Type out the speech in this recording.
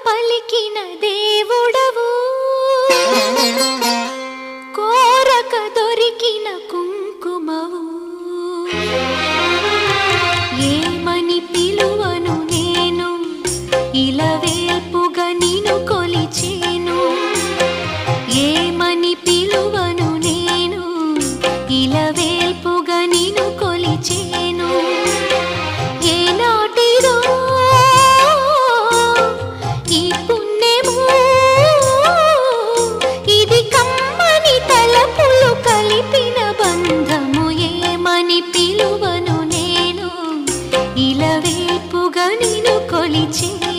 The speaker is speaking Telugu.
పలికిన దేవుడవు, కోరక దొరికిన కుంకుమవు. ఏమని పిలువను నేను, ఇలవేల్పుగా నిన్ను కొలిచేను. ఏమని పిలువను నేను, ఇలవేల్పుగా నిన్ను కొలిచేను. ఏనాటిదో ఈ పుణ్యము, ఇది కమ్మని తలపులు కలిపిన బంధము. ఏమని పిలువను నేను, ఇలవేల్పుగా నిన్ను కొలిచేను.